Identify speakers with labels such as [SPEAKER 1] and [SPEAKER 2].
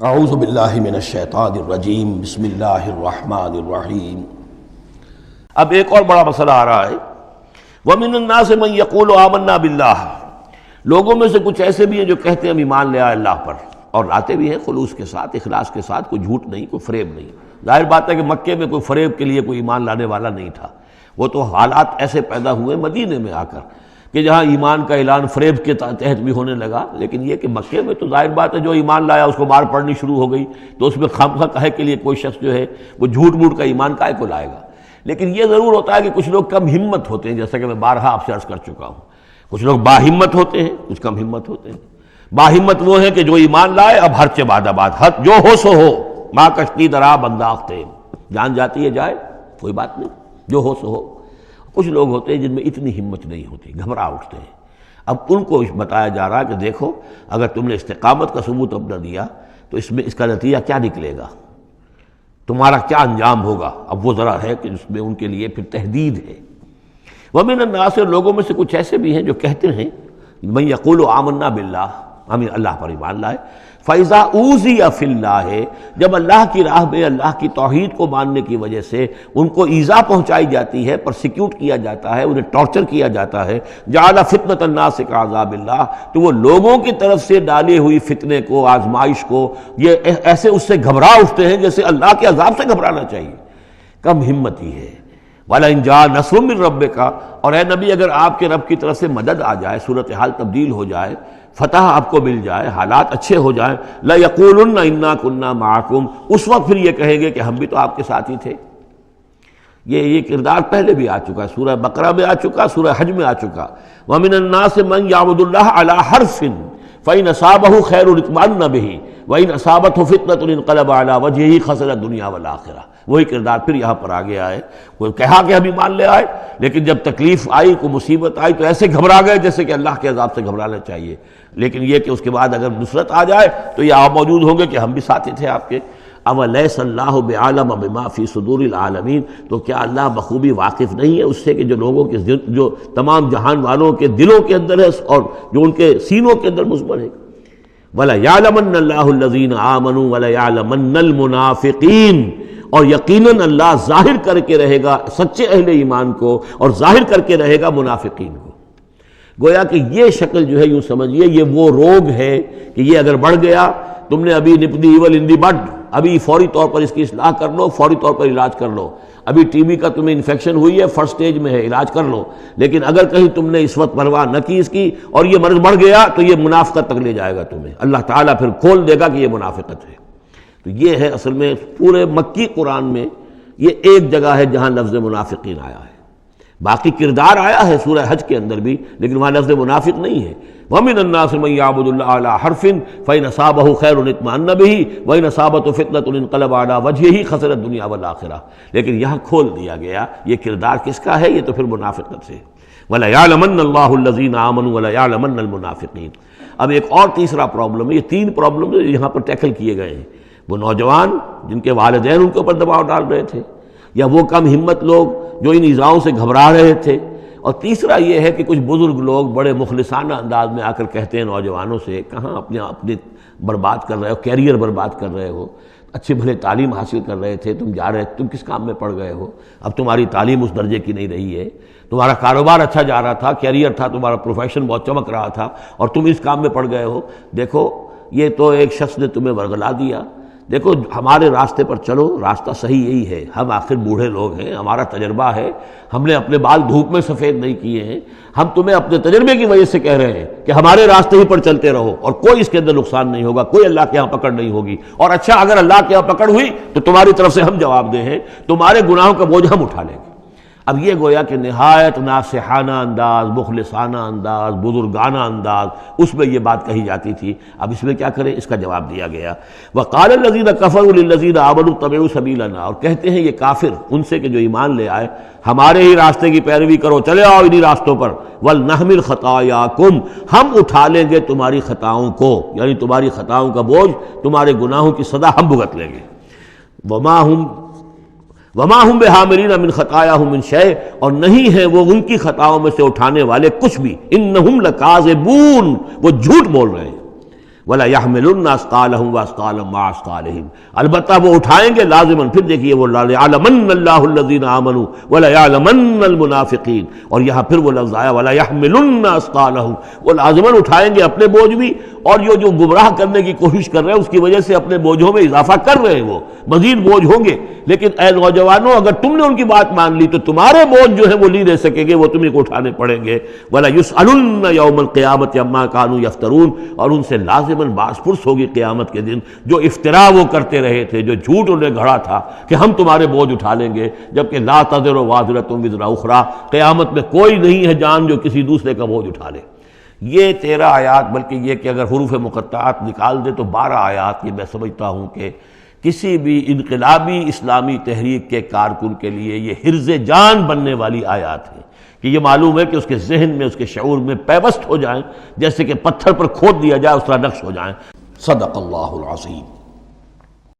[SPEAKER 1] اعوذ باللہ من الشیطان الرجیم بسم اللہ الرحمن الرحیم۔ اب ایک اور بڑا مسئلہ آ رہا ہے، وَمِنَ النَّاسِ مَن يَقُولُ آمَنَّا بِاللَّهِ، لوگوں میں سے کچھ ایسے بھی ہیں جو کہتے ہیں ہم ایمان لے آئے اللہ پر، اور لاتے بھی ہیں خلوص کے ساتھ، اخلاص کے ساتھ، کوئی جھوٹ نہیں، کوئی فریب نہیں۔ ظاہر بات ہے کہ مکے میں کوئی فریب کے لیے کوئی ایمان لانے والا نہیں تھا، وہ تو حالات ایسے پیدا ہوئے مدینے میں آ کر کہ جہاں ایمان کا اعلان فریب کے تحت بھی ہونے لگا، لیکن یہ کہ مکے میں تو ظاہر بات ہے جو ایمان لایا اس کو مار پڑنی شروع ہو گئی، تو اس میں خامخواہ کہے کے لیے کوئی شخص جو ہے وہ جھوٹ موٹ کا ایمان کائے کو لائے گا۔ لیکن یہ ضرور ہوتا ہے کہ کچھ لوگ کم ہمت ہوتے ہیں، جیسا کہ میں بارہا آپ سے عرض کر چکا ہوں، کچھ لوگ باہمت ہوتے ہیں، کچھ کم ہمت ہوتے ہیں۔ باہمت وہ ہے کہ جو ایمان لائے اب ہر چے بعد آباد، حد جو ہو سو ہو، ماں کشتی درا بنداختے، جان جاتی ہے جائے کوئی بات نہیں، جو ہو سو ہو۔ کچھ لوگ ہوتے ہیں جن میں اتنی ہمت نہیں ہوتی، گھبرا اٹھتے ہیں۔ اب ان کو بتایا جا رہا ہے کہ دیکھو اگر تم نے استقامت کا ثبوت اب نہ دیا تو اس میں اس کا نتیجہ کیا نکلے گا، تمہارا کیا انجام ہوگا۔ اب وہ ذرا ہے کہ اس میں ان کے لیے پھر تحدید ہے۔ وَمِنَ النَّاسِ، لوگوں میں سے کچھ ایسے بھی ہیں جو کہتے ہیں مَن يَقُولُ آمَنَّا بِاللَّهِ، ہم اللہ پر ایمان لائے، فَإِذَا أُوذِيَ فِي اللَّهِ، جب اللہ کی راہ میں اللہ کی توحید کو ماننے کی وجہ سے ان کو ایذا پہنچائی جاتی ہے، پرسیکیوٹ کیا جاتا ہے، انہیں ٹارچر کیا جاتا ہے، جعل فتنة الناس كعذاب اللہ، تو وہ لوگوں کی طرف سے ڈالی ہوئی فتنے کو، آزمائش کو، یہ ایسے اس سے گھبرا اٹھتے ہیں جیسے اللہ کے عذاب سے گھبرانا چاہیے۔ کم ہمتی ہے۔ وَلَئِن جَاءَ نَصْرٌ مِّن رَّبِّكَ، اور اے نبی اگر آپ کے رب کی طرف سے مدد آ جائے، صورتحال تبدیل ہو جائے، فتح آپ کو مل جائے، حالات اچھے ہو جائیں، لَيَقُولُنَّ إِنَّا كُنَّا مَعَكُمْ، اس وقت پھر یہ کہیں گے کہ ہم بھی تو آپ کے ساتھ ہی تھے۔ یہ کردار پہلے بھی آ چکا ہے، سورہ بقرہ میں آ چکا، سورہ حج میں آ چکا۔ وَمِنَ النَّاسِ مَن يَعْبُدُ اللَّهَ عَلَىٰ حَرْفٍ فَإِنْ أَصَابَهُ خَيْرٌ اطْمَأَنَّ بِهِ وَإِنْ أَصَابَتْهُ فِتْنَةٌ انقلب عَلَىٰ وَجْهِهِ خَسِرَ الدُّنْيَا وَالْآخِرَةَ۔ وہی کردار پھر یہاں پر آ گیا ہے۔ وہ کہا کہ ہم ایمان لے آئے، لیکن جب تکلیف آئی، کوئی مصیبت آئی تو ایسے گھبرا گئے جیسے کہ اللہ کے عذاب سے گھبرانا چاہیے، لیکن یہ کہ اس کے بعد اگر نصرت آ جائے تو یہ آپ موجود ہوں گے کہ ہم بھی ساتھی تھے آپ کے۔ اولیس اللہ بعالم بما فی صدور العالمین، تو کیا اللہ بخوبی واقف نہیں ہے اس سے کہ جو لوگوں کے جو تمام جہان والوں کے دلوں کے اندر ہے اور جو ان کے سینوں کے اندر مضمر ہے۔ وَلَيَعْلَمَنَّ اللَّهُ الَّذِينَ آمَنُوا وَلَيَعْلَمَنَّ الْمُنَافِقِينَ، اور یقیناً اللہ ظاہر کر کے رہے گا سچے اہل ایمان کو اور ظاہر کر کے رہے گا منافقین کو۔ گویا کہ یہ شکل جو ہے یوں سمجھیے یہ وہ روگ ہے کہ یہ اگر بڑھ گیا، تم نے ابھی نپ دی ایول ان دی بڈ، ابھی فوری طور پر اس کی اصلاح کر لو، فوری طور پر علاج کر لو۔ ابھی ٹی بی کا تمہیں انفیکشن ہوئی ہے، فرسٹ سٹیج میں ہے، علاج کر لو۔ لیکن اگر کہیں تم نے اس وقت پرواہ نہ کی اس کی اور یہ مرض بڑھ گیا تو یہ منافقت تک لے جائے گا تمہیں، اللہ تعالیٰ پھر کھول دے گا کہ یہ منافقت ہے۔ تو یہ ہے اصل میں پورے مکی قرآن میں یہ ایک جگہ ہے جہاں لفظ منافقین آیا ہے، باقی کردار آیا ہے سورہ حج کے اندر بھی، لیکن وہاں لفظ منافق نہیں ہے۔ وَمِنَ النَّاسِ مَن يَعْبُدُ اللَّهَ عَلَىٰ حَرْفٍ فَإِنْ أَصَابَهُ خَيْرٌ اطْمَأَنَّ بِهِ وَإِنْ أَصَابَتْهُ فِتْنَةٌ انقلب عَلَىٰ وَجْهِهِ خَسِرَ الدُّنْيَا وَالْآخِرَةَ، لیکن یہاں کھول دیا گیا یہ کردار کس کا ہے، یہ تو پھر منافقت سے۔ وَلَيَعْلَمَنَّ اللَّهُ الَّذِينَ آمَنُوا وَلَيَعْلَمَنَّ الْمُنَافِقِينَ۔ اب ایک اور تیسرا پرابلم ہے، یہ تین پرابلم یہاں پر ٹیکل کیے گئے ہیں۔ وہ نوجوان جن کے والدین ان کے اوپر دباؤ ڈال رہے تھے، یا وہ کم ہمت لوگ جو ان ایذاؤں سے گھبرا رہے تھے، اور تیسرا یہ ہے کہ کچھ بزرگ لوگ بڑے مخلصانہ انداز میں آ کر کہتے ہیں نوجوانوں سے، کہاں اپنے برباد کر رہے ہو، کیریئر برباد کر رہے ہو، اچھے بھلے تعلیم حاصل کر رہے تھے، تم جا رہے تم کس کام میں پڑ گئے ہو، اب تمہاری تعلیم اس درجے کی نہیں رہی ہے، تمہارا کاروبار اچھا جا رہا تھا، کیریئر تھا، تمہارا پروفیشن بہت چمک رہا تھا، اور تم اس کام میں پڑ گئے ہو۔ دیکھو یہ تو ایک شخص نے تمہیں ورگلا دیا، دیکھو ہمارے راستے پر چلو، راستہ صحیح یہی ہے، ہم آخر بوڑھے لوگ ہیں، ہمارا تجربہ ہے، ہم نے اپنے بال دھوپ میں سفید نہیں کیے ہیں، ہم تمہیں اپنے تجربے کی وجہ سے کہہ رہے ہیں کہ ہمارے راستے ہی پر چلتے رہو اور کوئی اس کے اندر نقصان نہیں ہوگا، کوئی اللہ کے ہاں پکڑ نہیں ہوگی، اور اچھا اگر اللہ کے ہاں پکڑ ہوئی تو تمہاری طرف سے ہم جواب دہ ہیں، تمہارے گناہوں کا بوجھ ہم اٹھا لیں گے۔ اب یہ گویا کہ نہایت ناصحانہ انداز، مخلصانہ انداز، بزرگانہ انداز، اس میں یہ بات کہی جاتی تھی۔ اب اس میں کیا کریں، اس کا جواب دیا گیا۔ وَقَالَ الَّذِينَ كَفَرُوا لِلَّذِينَ آمَنُوا اتَّبِعُوا سَبِيلَنَا، اور کہتے ہیں یہ کافر ان سے کہ جو ایمان لے آئے، ہمارے ہی راستے کی پیروی کرو، چلے آؤ انہی راستوں پر۔ وَلْنَحْمِلْ خَطَايَاكُمْ، ہم اٹھا لیں گے تمہاری خطاؤں کو، یعنی تمہاری خطاؤں کا بوجھ، تمہارے گناہوں کی سزا ہم بھگت لیں گے۔ وما ہم بحاملین من خطایاہم من شیء، اور نہیں ہیں وہ ان کی خطاؤں میں سے اٹھانے والے کچھ بھی، انہم لکاذبون، وہ جھوٹ بول رہے ہیں۔ وَلَا يَحْمِلُنَّ أَثْقَالَهُمْ وَأَثْقَالًا مَعَ أَثْقَالِهِمْ، البتہ وہ اٹھائیں گے لازماً. پھر دیکھیے وہ لَيَعْلَمَنَّ اللَّهُ الَّذِينَ آمَنُوا وَلَيَعْلَمَنَّ الْمُنَافِقِينَ، اور یہاں پھر وہ لفظ آیا وَلَا يَحْمِلُنَّ أَثْقَالَهُمْ، وہ لازماً اٹھائیں گے اپنے بوجھ بھی، اور یہ جو گمراہ کرنے کی کوشش کر رہے ہیں اس کی وجہ سے اپنے بوجھوں میں اضافہ کر رہے ہیں، وہ مزید بوجھ ہوں گے. لیکن اے نوجوانوں، اگر تم نے ان کی بات مان لی تو تمہارے بوجھ جو ہیں وہ نہیں رہ سکیں گے، وہ تمہیں کو اٹھانے پڑیں گے. وَلَا يُسْأَلُنَّ يَوْمَ الْقِيَامَةِ عَمَّا كَانُوا يَفْتَرُونَ، اور ان سے لازماً باس پرس ہوگی قیامت کے دن جو افتراء وہ کرتے رہے تھے، جو جھوٹ انہیں گھڑا تھا کہ ہم تمہارے بوجھ اٹھا لیں گے، جبکہ لا تزر وازرۃ وزر اخری، قیامت میں کوئی نہیں ہے جان جو کسی دوسرے کا بوجھ اٹھا لے. یہ 13 آیات، بلکہ یہ کہ اگر حروف مقطعات نکال دے تو 12 آیات، یہ میں سمجھتا ہوں کہ کسی بھی انقلابی اسلامی تحریک کے کارکن کے لیے یہ حرز جان بننے والی آیات ہیں، کہ یہ معلوم ہے کہ اس کے ذہن میں، اس کے شعور میں پیوست ہو جائیں، جیسے کہ پتھر پر کھود دیا جائے اس طرح نقش ہو جائیں. صدق اللہ العظیم.